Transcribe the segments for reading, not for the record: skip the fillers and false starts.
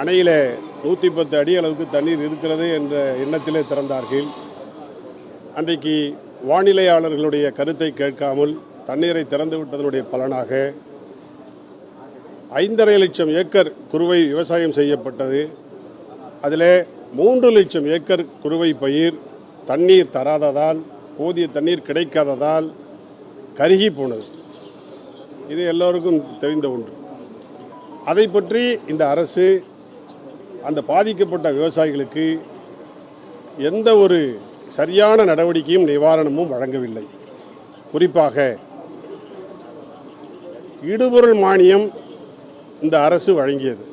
அணையில் 110 அடி அளவுக்கு தண்ணீர் இருக்கிறது என்ற எண்ணத்திலே திறந்தார்கள். அன்றைக்கு வானிலையாளர்களுடைய கருத்தை கேட்காமல் தண்ணீரை திறந்து விட்டதனுடைய பலனாக 5.5 லட்சம் ஏக்கர் குறுவை விவசாயம் செய்யப்பட்டது. அதில் 3 லட்சம் ஏக்கர் குறுவை பயிர் தண்ணீர் தராததால், போதிய தண்ணீர் கிடைக்காததால் கருகி போனது. இது எல்லோருக்கும் தெரிந்த ஒன்று. அதை பற்றி இந்த அரசு அந்த பாதிக்கப்பட்ட விவசாயிகளுக்கு எந்த ஒரு சரியான நடவடிக்கையும் நிவாரணமும் வழங்கவில்லை. குறிப்பாக இடுபொருள் மானியம் இந்த அரசு வழங்கியது.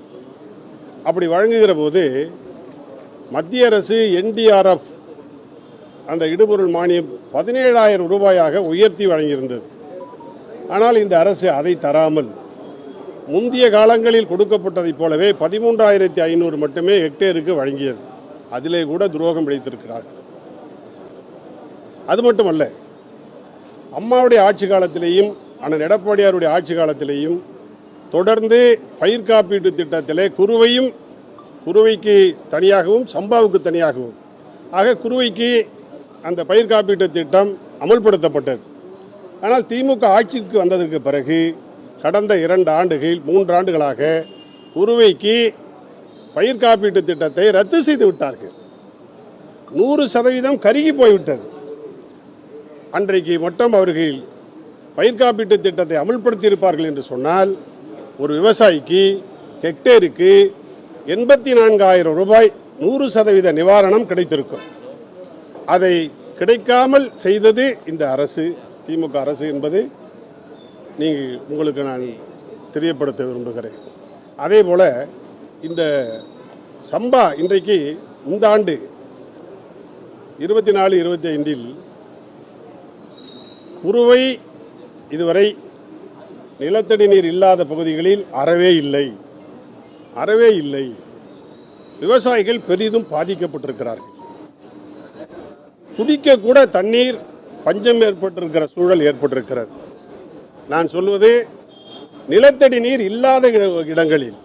அப்படி வழங்குகிற போது மத்திய அரசு NDRF அந்த இடுபொருள் மானியம் 17,000 ரூபாயாக உயர்த்தி வழங்கியிருந்தது. ஆனால் இந்த அரசு அதை தராமல் முந்தைய காலங்களில் கொடுக்கப்பட்டதைப் போலவே 13,500 மட்டுமே ஹெக்டேருக்கு வழங்கியது. அதிலே கூட துரோகம் இழைத்திருக்கிறார். அது மட்டுமல்ல, அம்மாவுடைய ஆட்சி காலத்திலேயும் அண்ணன் எடப்பாடியாருடைய ஆட்சி காலத்திலேயும் தொடர்ந்து பயிர் காப்பீட்டு திட்டத்திலே குறுவைக்கு தனியாகவும் சம்பாவுக்கு தனியாகவும் ஆக குறுவைக்கு அந்த பயிர் காப்பீட்டு திட்டம் அமல்படுத்தப்பட்டது. ஆனால் திமுக ஆட்சிக்கு வந்ததற்கு பிறகு கடந்த 3 ஆண்டுகளாக குறுவைக்கு பயிர் காப்பீட்டு திட்டத்தை ரத்து செய்து விட்டார்கள். 100% கருகி போய்விட்டது. அன்றைக்கு மட்டும் அவர்கள் பயிர் காப்பீட்டு திட்டத்தை அமல்படுத்தியிருப்பார்கள் என்று சொன்னால் ஒரு விவசாயிக்கு ஹெக்டேருக்கு 84,000 ரூபாய் 100% நிவாரணம் கிடைத்திருக்கும். அதை கிடைக்காமல் செய்தது இந்த அரசு, திமுக அரசு என்பது உங்களுக்கு நான் தெரியப்படுத்த விரும்புகிறேன். அதே போல் இந்த சம்பா இன்றைக்கு இந்த ஆண்டு 24-25 குறுவை இதுவரை நிலத்தடி நீர் இல்லாத பகுதிகளில் அறவே இல்லை. விவசாயிகள் பெரிதும் பாதிக்கப்பட்டிருக்கிறார்கள். குடிக்க கூட தண்ணீர் பஞ்சம் ஏற்பட்டிருக்கிற சூழல் ஏற்பட்டிருக்கிறது. நான் சொல்வது நிலத்தடி நீர் இல்லாத இடங்களில்,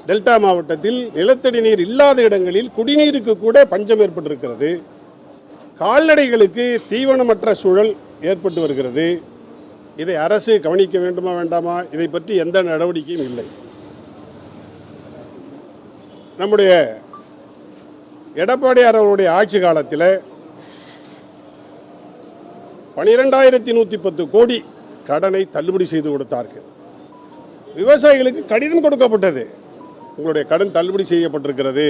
டெல்டா மாவட்டத்தில் நிலத்தடி நீர் இல்லாத இடங்களில் குடிநீருக்கு கூட பஞ்சம் ஏற்பட்டிருக்கிறது. கால்நடைகளுக்கு தீவனமற்ற சூழல் ஏற்பட்டு வருகிறது. இதை அரசு கவனிக்க வேண்டுமா வேண்டாமா? இதை பற்றி எந்த நடவடிக்கையும் இல்லை. நம்முடைய எடப்பாடியார் அவருடைய ஆட்சி காலத்தில் 12,110 கோடி கடனை தள்ளுபடி செய்து கொடுத்தார்கள். விவசாயிகளுக்கு கடிதம் கொடுக்கப்பட்டது. உங்களுடைய கடன் தள்ளுபடி செய்யப்பட்டிருக்கிறது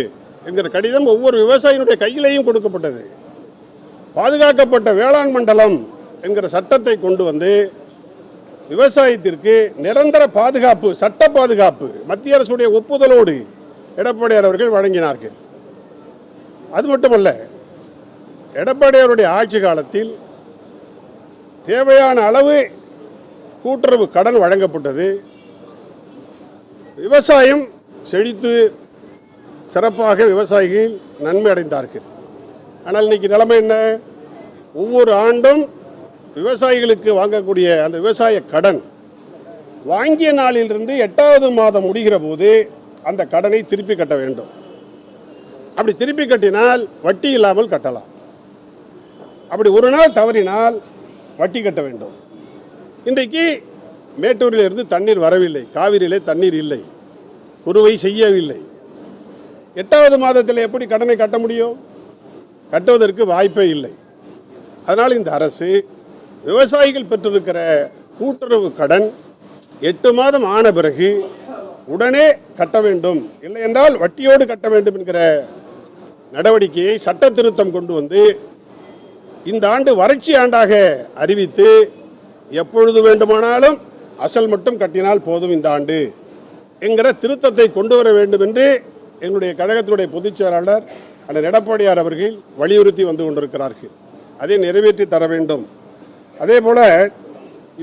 என்கிற கடிதம் ஒவ்வொரு விவசாயினுடைய கையிலேயும் கொடுக்கப்பட்டது. பாதுகாக்கப்பட்ட வேளாண் மண்டலம் என்கிற சட்டத்தை கொண்டு வந்து விவசாயத்திற்கு நிரந்தர பாதுகாப்பு, சட்ட பாதுகாப்பு மத்திய அரசுடைய ஒப்புதலோடு எடப்பாடியார் அவர்கள் வழங்கினார்கள். அது மட்டுமல்ல, எடப்பாடியாருடைய ஆட்சி காலத்தில் தேவையான அளவு கூட்டுறவு கடன் வழங்கப்பட்டது. விவசாயம் செழித்து சிறப்பாக விவசாயிகள் நன்மை அடைந்தார்கள். ஆனால் இன்னைக்கு நிலைமை என்ன? ஒவ்வொரு ஆண்டும் விவசாயிகளுக்கு வாங்கக்கூடிய அந்த விவசாய கடன் வாங்கிய நாளிலிருந்து 8வது மாதம் முடிகிற போது அந்த கடனை திருப்பி கட்ட வேண்டும். அப்படி திருப்பி கட்டினால் வட்டி இல்லாமல் கட்டலாம். அப்படி ஒரு நாள் தவறினால் வட்டி கட்ட வேண்டும். இன்றைக்கு மேட்டூரில் இருந்து தண்ணீர் வரவில்லை, காவிரியிலே தண்ணீர் இல்லை, குறுவை செய்யவில்லை. 8வது மாதத்தில் எப்படி கடனை கட்ட முடியும்? கட்டுவதற்கு வாய்ப்பே இல்லை. அதனால் இந்த அரசு விவசாயிகள் பெற்றிருக்கிற கூட்டுறவு கடன் 8 மாதம் ஆன பிறகு உடனே கட்ட வேண்டும், இல்லை என்றால் வட்டியோடு கட்ட வேண்டும் என்கிற நடவடிக்கையை சட்ட திருத்தம் கொண்டு வந்து இந்த ஆண்டு வறட்சி ஆண்டாக அறிவித்து எப்பொழுது வேண்டுமானாலும் அசல் மட்டும் கட்டினால் போதும் இந்த ஆண்டு என்கிற திருத்தத்தை கொண்டு வர வேண்டும் என்று எங்களுடைய கழகத்தினுடைய பொதுச் செயலாளர் அண்ணன் எடப்பாடியார் அவர்கள் வலியுறுத்தி வந்து கொண்டிருக்கிறார்கள். அதை நிறைவேற்றி தர வேண்டும். அதே போல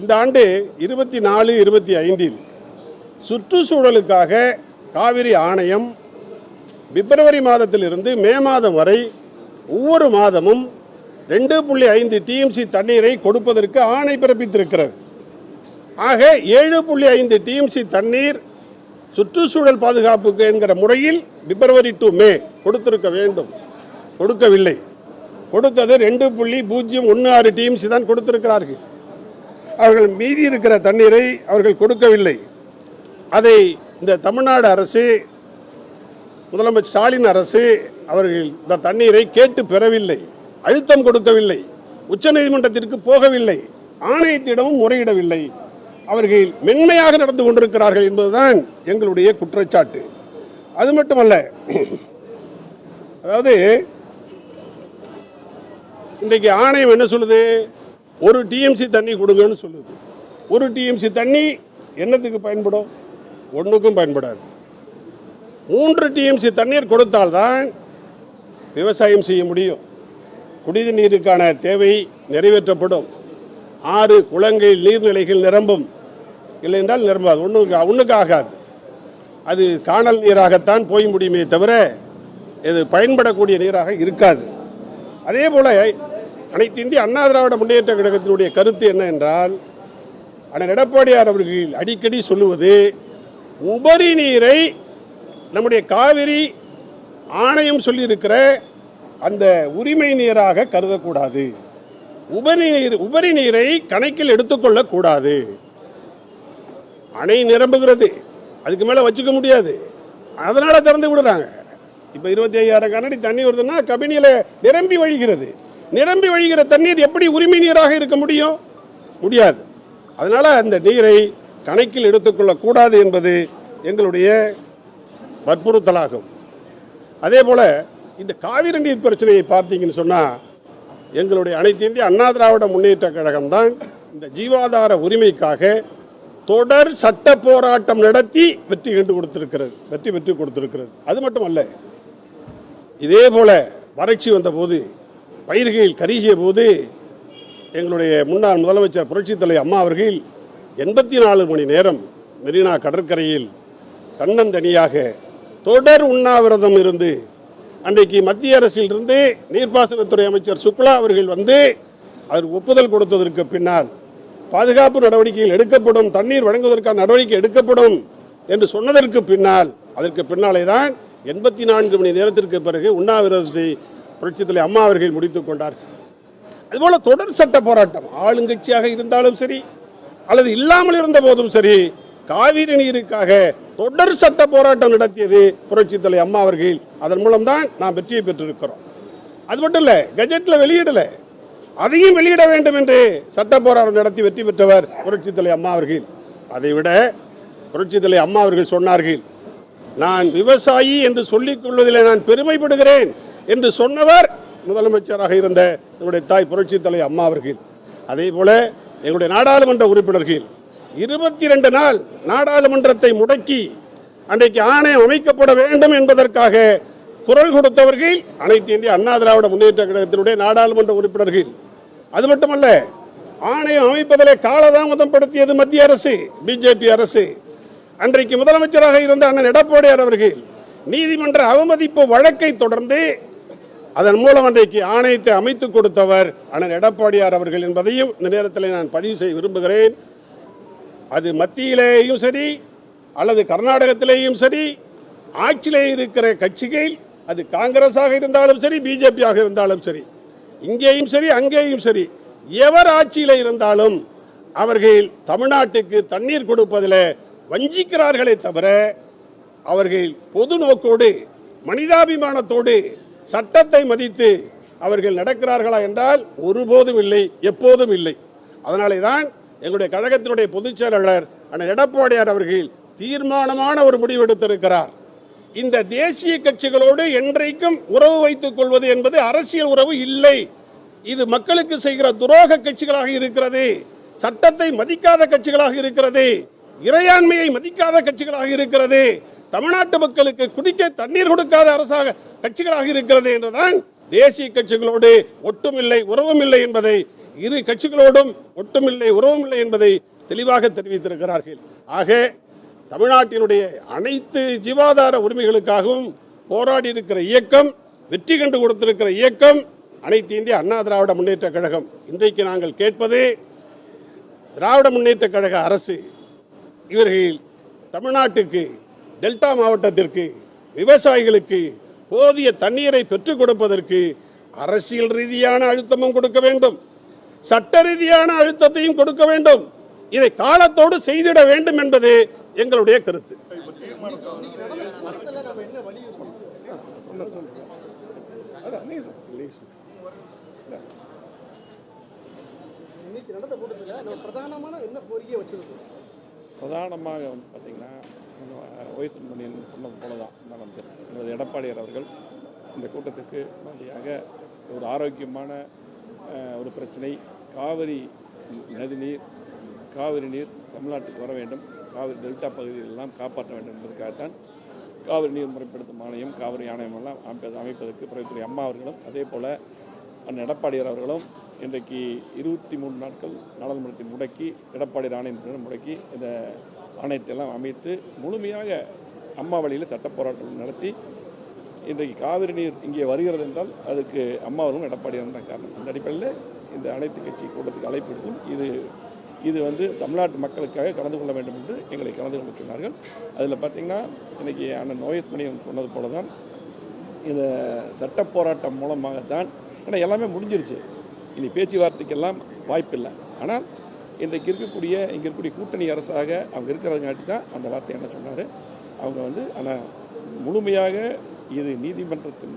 இந்த ஆண்டு 24-25 சுற்றுச்சூழலுக்காக காவிரி ஆணையம் பிப்ரவரி மாதத்திலிருந்து மே மாதம் வரை ஒவ்வொரு மாதமும் 2.5 TMC தண்ணீரை கொடுப்பதற்கு ஆணை பிறப்பித்திருக்கிறது. ஆக 7.5 TMC தண்ணீர் சுற்றுச்சூழல் பாதுகாப்புக்கு என்கிற முறையில் பிப்ரவரி டு மே கொடுத்திருக்க வேண்டும், கொடுக்கவில்லை. கொடுத்தது 2.016 டிஎம்சி தான் கொடுத்திருக்கிறார்கள். அவர்கள் மீதி இருக்கிற தண்ணீரை அவர்கள் கொடுக்கவில்லை. அதை இந்த தமிழ்நாடு அரசு, முதலமைச்சர் ஸ்டாலின் அரசு அவர்கள் இந்த தண்ணீரை கேட்டு பெறவில்லை, அழுத்தம் கொடுக்கவில்லை, உச்சநீதிமன்றத்திற்கு போகவில்லை, ஆணையத்திடமும் முறையிடவில்லை. அவர்கள் மென்மையாக நடந்து கொண்டிருக்கிறார்கள் என்பதுதான் எங்களுடைய குற்றச்சாட்டு. அது மட்டுமல்ல, அதாவது இன்றைக்கு ஆணையம் என்ன சொல்லுது? 1 டிஎம்சி தண்ணி கொடுங்கன்னு சொல்லுது. 1 டிஎம்சி தண்ணி என்னத்துக்கு பயன்படும்? ஒன்றுக்கும் பயன்படாது. 3 டிஎம்சி தண்ணீர் கொடுத்தால்தான் விவசாயம் செய்ய முடியும், குடிநீருக்கான தேவை நிறைவேற்றப்படும், 6 குளங்கள் நீர்நிலைகள் நிரம்பும். இல்லை என்றால் நிரம்பாது, ஒன்றுக்கு ஆகாது. அது காணல் நீராகத்தான் போய் முடியுமே தவிர இது பயன்படக்கூடிய நீராக இருக்காது. அதே போல அனைத்து இந்திய அண்ணா திராவிட முன்னேற்ற கழகத்தினுடைய கருத்து என்ன என்றால், அண்ணன் எடப்பாடியார் அவர்கள் அடிக்கடி சொல்லுவது, உபரி நீரை நம்முடைய காவிரி ஆணையம் சொல்லியிருக்கிற அந்த உரிமை நீராக கருதக்கூடாது, உபரி நீரை கணக்கில் எடுத்துக்கொள்ளக்கூடாது. அணை நிரம்புகிறது, அதுக்கு மேலே வச்சுக்க முடியாது, அதனால திறந்து விடுறாங்க. இப்போ 25,000 கனஅடி தண்ணி வருதுன்னா கபினியில் நிரம்பி வழிகிறது. நிரம்பி வழிகிற தண்ணீர் எப்படி உரிமை நீராக இருக்க முடியும்? முடியாது. அதனால அந்த நீரை கணக்கில் எடுத்துக்கொள்ளக்கூடாது என்பது எங்களுடைய வற்புறுத்தலாகும். அதே போல இந்த காவிரி நீர் பிரச்சனையை பார்த்தீங்கன்னு சொன்னால், எங்களுடைய அனைத்து இந்திய அண்ணா திராவிட முன்னேற்ற கழகம் தான் இந்த ஜீவாதார உரிமைக்காக தொடர் சட்ட போராட்டம் நடத்தி வெற்றி பெற்று கொடுத்திருக்கிறது. அது மட்டுமல்ல, இதே போல வறட்சி வந்தபோது, பயிர்கள் கருகிய போது, எங்களுடைய முன்னாள் முதலமைச்சர் புரட்சித் தலைவர் அம்மா அவர்கள் 84 மணி நேரம் மெரினா கடற்கரையில் தன்னந்தனியாக தொடர் உண்ணாவிரதம் இருந்து, அன்றைக்கு மத்திய அரசில் இருந்து நீர்ப்பாசனத்துறை அமைச்சர் சுக்லா அவர்கள் வந்து அதற்கு ஒப்புதல் கொடுத்ததற்கு பின்னால் பாதுகாப்பு நடவடிக்கைகள் எடுக்கப்படும், தண்ணீர் வழங்குவதற்கான நடவடிக்கை எடுக்கப்படும் என்று சொன்னதற்கு பின்னால், அதற்கு பின்னாலே தான் 84 மணி நேரத்திற்கு பிறகு உண்ணாவிரதத்தை புரட்சித் தலைவர் அம்மா அவர்கள் முடித்துக் கொண்டார்கள். அதுபோல தொடர் சட்ட போராட்டம், ஆளுங்கட்சியாக இருந்தாலும் சரி அல்லது இல்லாமல் இருந்த போதும் சரி, காவிரி நீருக்காக தொடர் சட்ட போராட்டம் நடத்தியது புரட்சித் தலைவர் அம்மா அவர்கள். அதன் மூலம் தான் நாம் வெற்றியை பெற்றிருக்கிறோம். அது மட்டும் இல்ல, கஜெட்ல வெளியிடல, அதையும் வெளியிட வேண்டும் என்று சட்ட போராட்டம் நடத்தி வெற்றி பெற்றவர் புரட்சித் தலைவர் அம்மா அவர்கள். அதைவிட புரட்சித் தலைவர் அம்மா அவர்கள் சொன்னார்கள், நான் விவசாயி என்று சொல்லிக் கொள்வதில் நான் பெருமைப்படுகிறேன் என்று சொன்னவர் முதலமைச்சராக இருந்த என்னுடைய தாய் புரட்சித் தலைவர் அம்மா அவர்கள். அதே போல எங்களுடைய நாடாளுமன்ற உறுப்பினர்கள் 22 நாள் நாடாளுமன்றத்தை முடக்கி அன்றைக்கு ஆணையம் அமைக்கப்பட வேண்டும் என்பதற்காக குரல் கொடுத்தவர்கள் அனைத்து இந்திய அண்ணா திராவிட முன்னேற்ற கழகத்தினுடைய நாடாளுமன்ற உறுப்பினர்கள். அது மட்டுமல்ல, ஆணையம் அமைப்பதிலே காலதாமதம் படுத்தியது மத்திய அரசு, பிஜேபி அரசு. அன்றைக்கு முதலமைச்சராக இருந்த அண்ணன் எடப்பாடியார் அவர்கள் நீதிமன்ற அவமதிப்பு வழக்கை தொடர்ந்து அதன் மூலம் அன்றைக்கு ஆணையத்தை அமைத்துக் கொடுத்தவர் அண்ணன் எடப்பாடியார் அவர்கள் என்பதையும் இந்த நேரத்தில் நான் பதிவு செய்ய விரும்புகிறேன். அது மத்தியிலேயும் சரி அல்லது கர்நாடகத்திலேயும் சரி, ஆட்சியிலே இருக்கிற கட்சிகள், அது காங்கிரஸாக இருந்தாலும் சரி பிஜேபியாக இருந்தாலும் சரி, இங்கேயும் சரி அங்கேயும் சரி, எவர் ஆட்சியில் இருந்தாலும் அவர்கள் தமிழ்நாட்டுக்கு தண்ணீர் கொடுப்பதில் வஞ்சிக்கிறார்களே தவிர, அவர்கள் பொது நோக்கோடு மனிதாபிமானத்தோடு சட்டத்தை மதித்து அவர்கள் நடக்கிறார்களா என்றால் ஒருபோதும் இல்லை, எப்போதும் இல்லை. அதனாலே தான் எங்களுடைய கழகத்தினுடைய பொதுச் செயலாளர் அண்ணன் எடப்பாடியார் அவர்கள் தீர்மானமான ஒரு முடிவு எடுத்திருக்கிறார். இந்த தேசிய கட்சிகளோடு என்றைக்கும் உறவு வைத்துக் கொள்வது என்பது அரசியல் உறவு இல்லை. இது மக்களுக்கு செய்கிற துரோக கட்சிகளாக இருக்கிறது, சட்டத்தை மதிக்காத கட்சிகளாக இருக்கிறது, இறையாண்மையை மதிக்காத கட்சிகளாக இருக்கிறது, தமிழ்நாட்டு மக்களுக்கு குடிக்க தண்ணீர் கொடுக்காத அரசாக கட்சிகளாக இருக்கிறது என்றுதான் தேசிய கட்சிகளோடு ஒட்டுமில்லை உறவும் இல்லை என்பதை, இரு கட்சிகளோடும் ஒட்டுமில்லை உறவும் இல்லை என்பதை தெளிவாக தெரிவித்திருக்கிறார்கள். ஆக தமிழ்நாட்டினுடைய அனைத்து ஜீவாதார உரிமைகளுக்காகவும் போராடி இருக்கிற இயக்கம், வெற்றி கண்டு கொடுத்திருக்கிற இயக்கம் அனைத்து இந்திய அண்ணா திராவிட முன்னேற்ற கழகம். இன்றைக்கு நாங்கள் கேட்பது, திராவிட முன்னேற்ற கழக அரசு இவர்கள் தமிழ்நாட்டுக்கு டெல்டா மாவட்டத்திற்கு விவசாயிகளுக்கு போதிய தண்ணீரை பெற்றுக் கொடுப்பதற்கு அரசியல் ரீதியான அழுத்தமும் கொடுக்க வேண்டும், சட்ட ரீதியான அழுத்தத்தையும் கொடுக்க வேண்டும். இதை காலத்தோடு செய்திட வேண்டும் என்பது எங்களுடைய கருத்து. பிரதானமாக வந்து பார்த்தீங்கன்னா ஒய்எஸ் மணியன் சொன்னது போல தான் நமது எடப்பாடியார் அவர்கள் இந்த கூட்டத்துக்கு மாதிரியாக ஒரு ஆரோக்கியமான ஒரு பிரச்சனை, காவிரி நதிநீர், காவிரி நீர் தமிழ்நாட்டுக்கு வர வேண்டும், காவிரி டெல்டா பகுதிகளெல்லாம் காப்பாற்ற வேண்டும் என்பதற்காகத்தான் காவிரி நீர் முறைப்படுத்தும் ஆணையம், காவிரி ஆணையமெல்லாம் அமைப்பதற்கு பிரதமர் அம்மா அவர்களும் அதே போல் அண்ணன் எடப்பாடியார் அவர்களும் இன்றைக்கு 23 நாட்கள் நாடாளுமன்றத்தை முடக்கி, எடப்பாடியார் ஆணையம் முடக்கி இந்த ஆணையத்தை எல்லாம் அமைத்து முழுமையாக அம்மா வழியில் சட்ட போராட்டம் நடத்தி இன்றைக்கு காவிரி நீர் இங்கே வருகிறது என்றால் அதுக்கு அம்மா அவர்களும் எடப்பாடியார் தான் காரணம். அந்த அடிப்படையில் இந்த அனைத்து கட்சி கூட்டத்துக்கு அழைப்பு எடுத்தும் இது வந்து தமிழ்நாட்டு மக்களுக்காக கலந்து கொள்ள வேண்டும் என்று எங்களை கலந்து கொள்ள சொன்னார்கள். அதில் பார்த்திங்கன்னா இன்றைக்கி அண்ணன் ஒய்எஸ் மணியன் சொன்னது போல தான் இந்த சட்ட போராட்டம் மூலமாகத்தான், ஏன்னா எல்லாமே முடிஞ்சிருச்சு, இனி பேச்சுவார்த்தைக்கெல்லாம் வாய்ப்பில்லை. ஆனால் இன்றைக்கு இங்கே இருக்கக்கூடிய கூட்டணி அரசாக அவங்க இருக்கிறதுங்காட்டி தான் அந்த வார்த்தை என்ன சொன்னார். அவங்க வந்து ஆனால் முழுமையாக இது நீதிமன்றத்தின்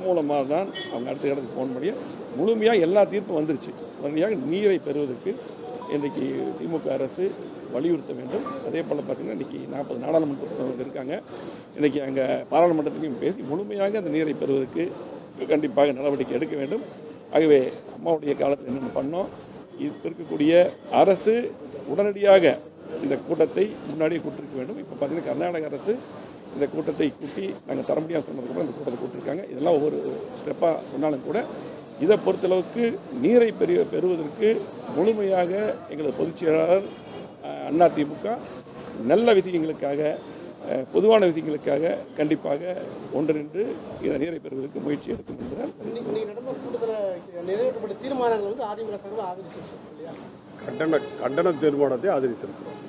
மூலமாக தான் அவங்க அடுத்த இடத்துக்கு போக முடியும். முழுமையாக எல்லா தீர்ப்பும் வந்துருச்சு. உடனடியாக நீரை பெறுவதற்கு இன்றைக்கு திமுக அரசு வலியுறுத்த வேண்டும். அதே போல் பார்த்திங்கன்னா இன்றைக்கி 40 நாடாளுமன்ற உறுப்பினர்கள் இருக்காங்க. இன்றைக்கி அங்கே பாராளுமன்றத்திலையும் பேசி முழுமையாக அந்த நீரை பெறுவதற்கு கண்டிப்பாக நடவடிக்கை எடுக்க வேண்டும். ஆகவே அம்மாவுடைய காலத்தில் என்னென்ன பண்ணோம், இப்போ இருக்கக்கூடிய அரசு உடனடியாக இந்த கூட்டத்தை முன்னாடியே கூட்டிருக்க வேண்டும். இப்போ பார்த்திங்கன்னா கர்நாடக அரசு இந்த கூட்டத்தை கூட்டி நாங்கள் தர முடியாமல் சொன்னதுக்கப்புறம் இந்த கூட்டத்தை கூட்டிருக்காங்க. இதெல்லாம் ஒவ்வொரு ஸ்டெப்பாக சொன்னாலும் கூட இதை பொறுத்தளவுக்கு நீரை பெறுவதற்கு முழுமையாக எங்களது பொதுச் செயலாளர் அதிமுக நல்ல விஷயங்களுக்காக, பொதுவான விஷயங்களுக்காக கண்டிப்பாக ஒன்றிணைந்து இதை நீரை பெறுவதற்கு முயற்சி எடுக்கும் என்பதால் கண்டன தீர்மானத்தை ஆதரித்திருக்கிறோம்.